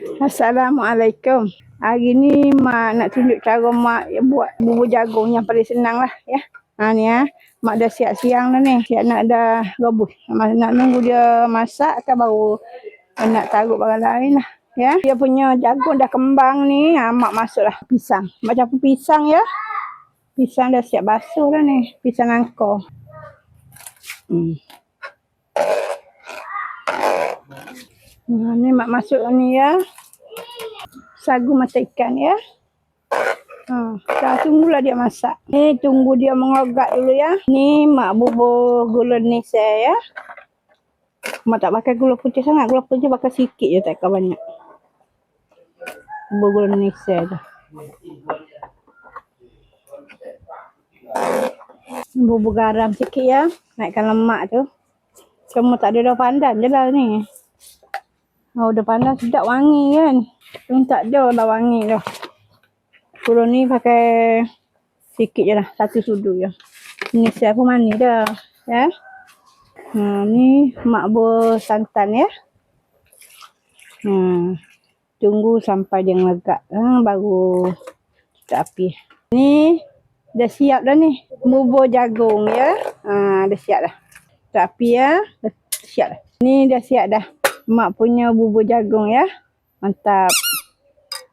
Assalamualaikum. Hari ni Mak nak tunjuk cara Mak buat bubur jagung yang paling senang lah ya. Ni ya. Mak dah siap siang dah ni. Siap nak dah rebus. Nak nunggu dia masak kan baru nak taruh barang lain lah. Ya. Dia punya jagung dah kembang ni. Mak masuk lah pisang. Mak campur pisang ya. Pisang dah siap basuh dah ni. Pisang angkor. Ni Mak masuk ni ya. Sagu mata ikan ya. Kita tunggulah dia masak. Ni tunggu dia mengogat dulu ya. Ni Mak bubur gula nisel ya. Mak tak pakai gula putih sangat. Gula putih pakai sikit je, tak banyak. Bubur gula nisel tu. Bubur garam sikit ya. Naikkan lemak tu. Cuma tak ada daun pandan je lah ni. Daun pandan sedap wangi kan. Cuma tak ada lah wangi dah. Gula ni pakai sikit je lah. 1 sudu je. Nisel pun manis dah. Ya. Ni Mak santan ya. Tunggu sampai dia melegak. Baru kita api. Ni dah siap dah ni. Bubur jagung ya. Dah siap dah. Kita api ya. Dah siap dah. Ni dah siap dah. Mak punya bubur jagung ya. Mantap.